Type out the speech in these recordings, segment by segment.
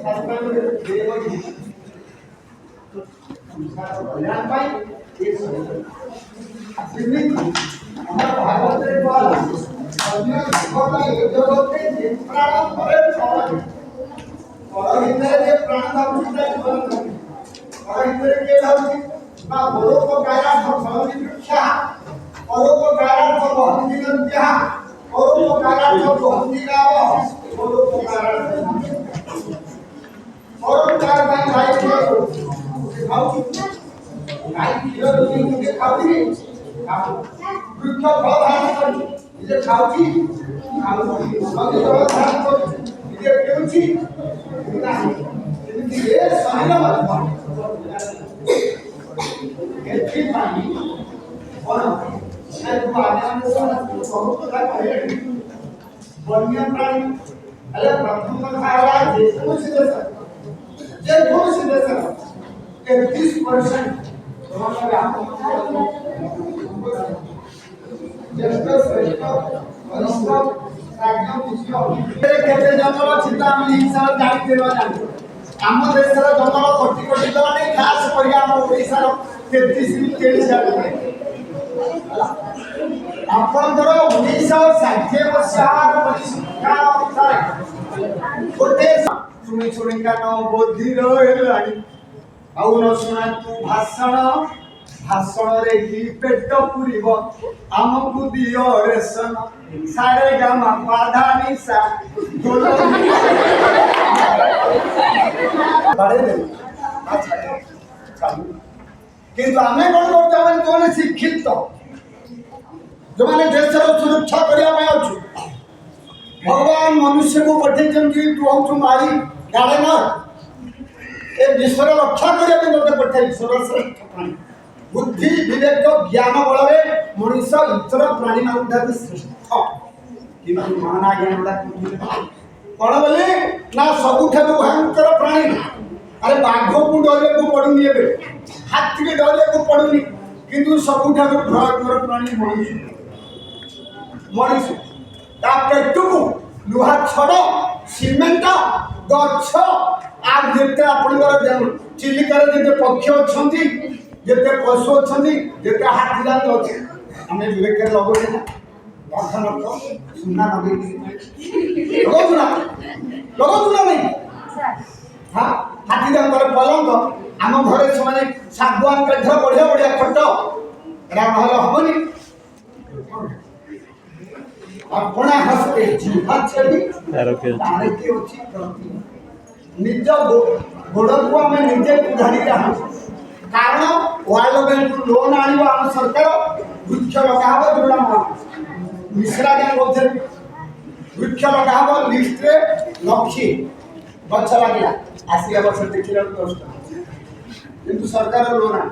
आम देश जंगल कोटी कोटी नहीं खास कर आपंकर 1960 मसीहा गोटे शुणी शुणिका न बोधिर आउ न शुणा तू भाषण भाषण रे ही पेट पुरीब आमको दियो रेशन सारे गामा पाधानी सा गोलो बारे दे किंतु आमे कोन करता मन कोन शिक्षित जो माने देश रो सुरक्षा करिया में अछु भगवान मनुष्य को पठे जंती तू हम मारी गाड़े ना ए विश्व रक्षा करिया में मते पठे सर्वश्रेष्ठ प्राणी बुद्धि विवेक ज्ञान बल रे मनुष्य इतर प्राणी मान श्रेष्ठ किंतु माना ज्ञान कौन बोले ना सबुठार भयंकर प्राणी अरे बाघ को डर को पड़ुनी हाथी के डर को पड़ुनी किंतु सबुठार भयंकर प्राणी मनुष्य मनुष्य पेट को लुहा छड़ सीमेंट गछ आज जिते आपंकर चिलिकार जिते पक्षी अच्छा जिते पशु अच्छा जिते हाथी जात अच्छे आम विवेक लगोचे ना सुना लगुना नहीं हाँ हाथी दांत पलंग आम घर से सागवान काठ बढ़िया बढ़िया खट एरा हेनी अपना हस्ते जिहा छेड़ी निज गोड़ को आम निजे उधारी कारण वर्ल्ड बैंक लोन आम सरकार वृक्ष लगा जोड़ा मिश्रा क्या बोलते वृक्ष लगा लिस्ट रे लक्षी गछ लगे आसिया वर्ष देखिए 10 किंतु सरकार लोना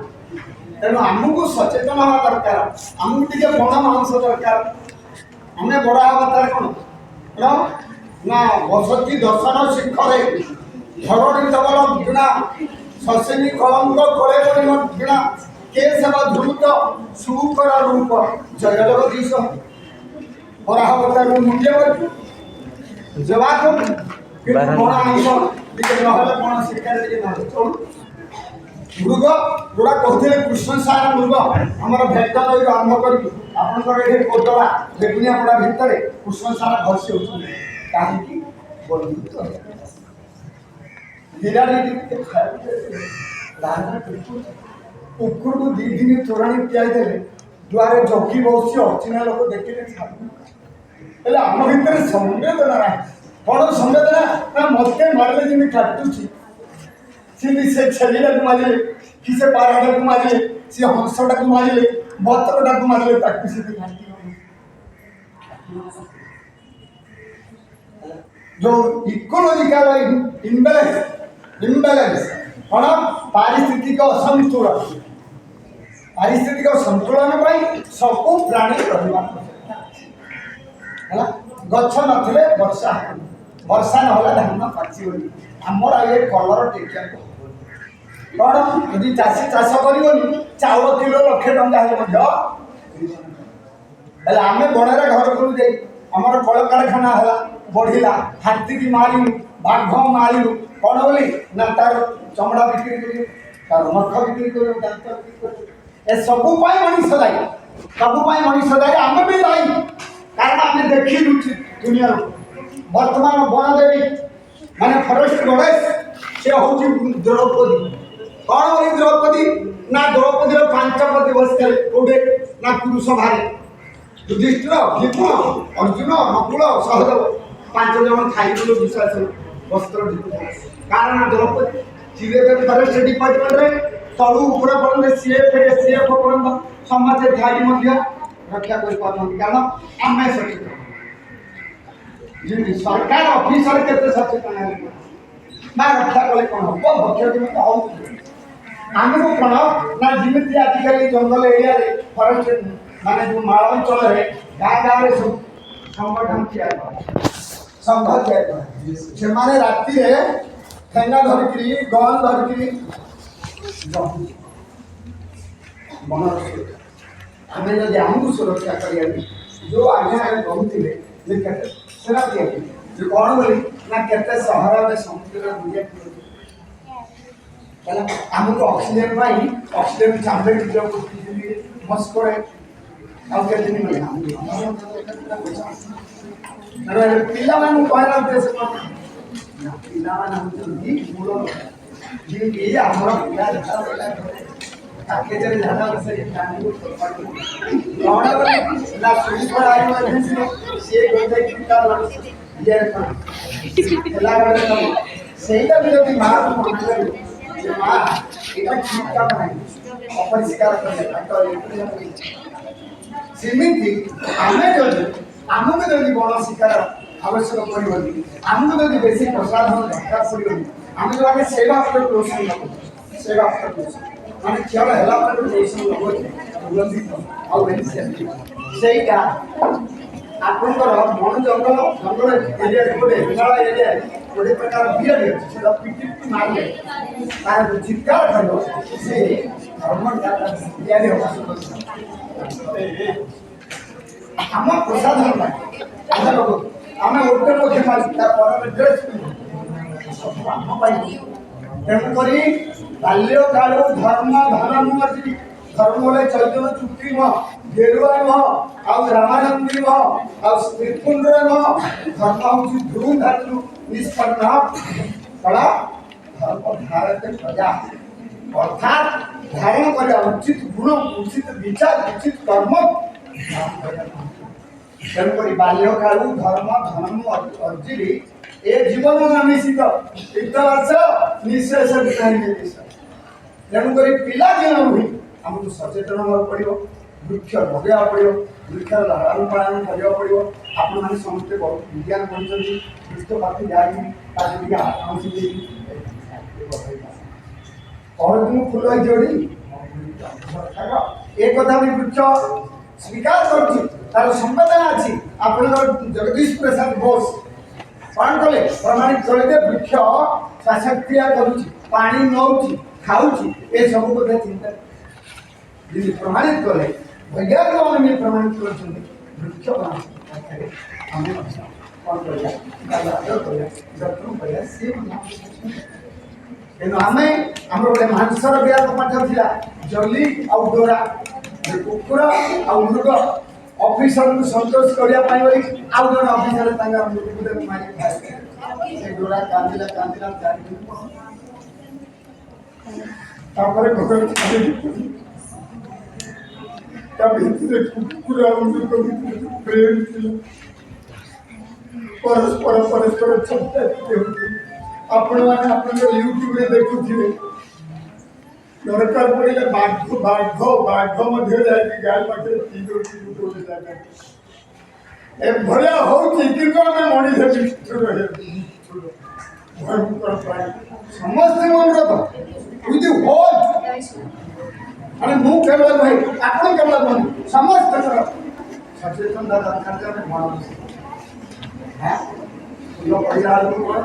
तेणु आमको सचेतन हवा दरकार आमको टे बण मांस दरकार आम बड़ा हवा तार कौन ना बसती दर्शन शिखरे धरणी तबल घृणा शशिनी कलंक कले घृणा के सेवा ध्रुत सुकर रूप जय जगदीश बराहवतार मूल्य जवाब मृग जोड़ा कहते कृष्ण सार मृग आम भेट नई आरंभ कर कोटला बेगुनियापड़ा भितर कृष्ण सार घसी होती कुकुर को 2 दिन तोराणी पियाई देले दुआरे जगी बसी अर्चिना लोक देखिले आम भितर संवेदना ना कौन संवेदना ना मत मारे जमी काटुची सी से छेलीटा को मारे कि से पाराटा को मारे सी हंसटा को मारे बतरटा को मारे ताकि से जो इकोलॉजिकल इम्बैलेंस कौन पारिस्थितिक असंतुलन पारिस्थितिक संतुलन सबको प्राणी रहा गछ नथिले वर्षा वर्षा ना धान पाची आमर ये कलर टेकिया कौन यदि चाषी चाष कर चाउल किलो 1,00,000 टंका आम बड़े घर को आमर कल कारखाना है बढ़ला हाथी की मारू बाघ मारू कौन बोली ना तार चमड़ा बिक्री कर तार नख बिक्री कर दांत बिक्री कर ए सबु पाई मनीष दायी सबु पाई मनीष दायी आम भी दायी कारण आम देखी दुनिया वर्तमान बनदेवी माने फरेस्ट गणेश से हूँ द्रौपदी कौन बोली द्रौपदी ना द्रौपदी 5 पति बसते कौटे ना पुरुष भारे युधिष्ठिर भीष्म अर्जुन नकुल सहदेव 5 जन खाई विश्वास वस्त्र कारण द्रौपदी सीधे फरेस्ट डिपार्टमेंट रे तलू ऊपर पड़े सीएफ पड़े समाज ध्यान रक्षा कर कारण आम सचेतन जी सरकार ऑफिसर के सचेतन ना रक्षा कले कौन हम भक्ष्य जमी आमको कौन ना जमी आजिकल जंगल एरिया फरेस्ट माने जो माल अंचल गाँ गाँव सब संगठन संघ से माने राति ठेंगा धरिकी गन धरिकी आम जब आमको सुरक्षा करिए जो आगे कहते सेना जो कौन बोली ना केते सहर में समुद्र बुझे आमको ऑक्सीजन पाई ऑक्सीजन चाहे मस्को आगे दिन पिला कहला उद्देश्य पिला मूल जी आमर पिला झाड़ा झाड़ा बसे कौन ना सुई पढ़ाई सी ସେଇଟା ବି ଯଦି ମାଆକୁ ମନା କରିବ ମା ଏଇଟା ଠିକ୍ କାମ ନାହିଁ ଅପରିଷ୍କାର କଲେ ସେମିତି ଆମେ ଯଦି ଆମକୁ ଯଦି ବଣ ଶିକାର ଆବଶ୍ୟକ ପଡ଼ିବନି ଆମକୁ ଯଦି ବେଶୀ ପ୍ରସାଧନ ଦରକାର ପଡ଼ିବନି ଆମେ ଯଦି ଆମେ ସେବା ଉପରେ ପ୍ରୋତ୍ସାହନ ନେବୁ ସେବା ଉପରେ ପ୍ରୋତ୍ସାହନ ମାନେ କ୍ଷୀର ହେଲା ପରେ ପ୍ରୋତ୍ସାହନ ନେବୁ ଆଉ ସେଇଟା ଆପଣଙ୍କର ବଣ ଜଙ୍ଗଲ ଜଙ୍ଗଲ ଏରିଆ ଗୋଟେ ହିମାଳୟ ଏରିଆ ଗୋଟେ ପ୍ରକାର ବିଅଡ଼ି ଅଛି ସେଟା ପିଟି ମାରିଲେ ତାର ଚିତ୍କାର କରିବ ସେ ଧର୍ମଟା ତିଆରି ହେବ ଆମ ପ୍ରସାଧନ ଆମେ ଲୋକ ଆମେ ଗୋଟେ ଲୋକ ମାରି ତା ପରେ ଡ୍ରେସ୍ ସବୁ ଆମ ପାଇଁ ତେଣୁକରି ବାଲ୍ୟକାଳୁ ଧର୍ମ ଧର୍ମ ଅଛି ଧର୍ମ ବୋଲେ ଚୈତନ୍ୟ ଚୁକ୍ତି गेरुआ नह आउ रामानंदी नह आउ श्रीकुंड नह धर्म हूँ ध्रुव धातु निष्पन्न कला धर्म भारत प्रजा अर्थात धारण कर उचित गुण उचित विचार उचित कर्म तेणुक बाल्यकालू धर्म धर्म अर्जिली ए जीवन निश्चित इतवर्ष निशेष तेणुक पिला दिन नुहे आमको सचेतन होगा पड़ो वृक्ष लगे पड़ो वृक्ष लालन पालन करा पड़ो आपण मैंने समस्ते बहुत विज्ञान पढ़ी वृक्ष पाखे जाए और दिन फूल जोड़ी एक कथा भी वृक्ष स्वीकार कर संवेदना अच्छी आप जगदीश प्रसाद बोस कौन कले प्रमाणित कले वृक्ष श्वासक्रिया करुँच नौ खाऊँ ये सब कथा चिंता प्रमाणित कले वैज्ञानिक मैंने प्रमाणित कर वृक्ष तेणु आम आम गोटे मांसर व्याप पाठ था जली आउ डोरा कुकुर आ मृग ऑफिसर को संतोष करने आउ जन ऑफिसर मृत्यु मारे डोरा कांदिला कांदिला परस्पर परस्पर आपण मैंने यूट्यूब देखुए दरकार पड़े बाघ बाघ बाघ मध्य जाए गाय पाखे भलिया होती भयंकर प्राणी समस्त अनुरोध विद होल अरे मु केवल भाई आपण केवल भाई समस्त सचेतन दरकार मन है फूल पड़ा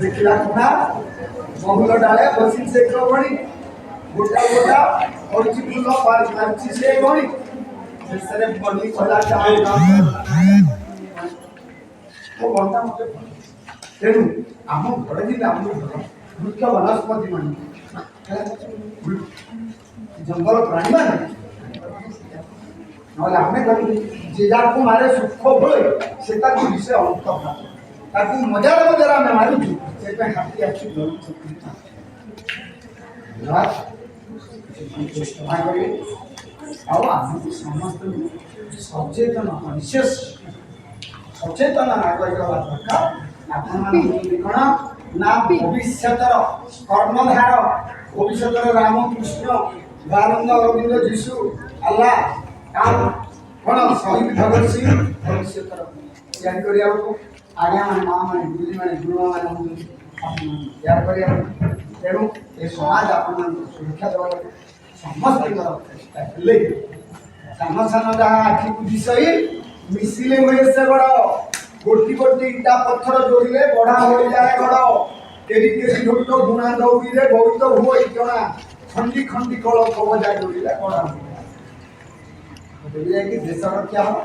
देखला कोना बहुल डाले बसी से बड़ी गोटा गोटा और फूल पार्ची से बड़ी से बनी कहला वो बनता मुझे तेणु आम घर जी आम घर वृक्ष वनस्पति मान जंगल प्राणी मान आम जे को मारे सुख भले से विषय अंत मजार मजार आम मारूँ से हाथी आखि समस्त सचेतन कनसीयस सचेतन नागरिक हवा दरकार कौन ना भविष्यतर कर्मधार भविष्यतर रामकृष्ण दयानंद अरविंद जीशु अल्लाह कौन शहीद भगत सिंह भविष्यतर याद करिया आज्ञा मान माँ मैंने गुरुजी मैंने गुरुमा मैंने याद करिया तेणु ये समाज आप सुरक्षा देवा समस्त सान सान जहाँ आखि बुझी सही मिसिले हुए से बड़ गोटी गोटी इटा पत्थर जोड़िले बढ़ा हो जाए गड़ केरी केरी ढोट गुणा दौड़ी रे बहुत हुए जଣା खंडी खंडी कल कबजा जोड़िले बड़ा हो जाए देश रक्षा हो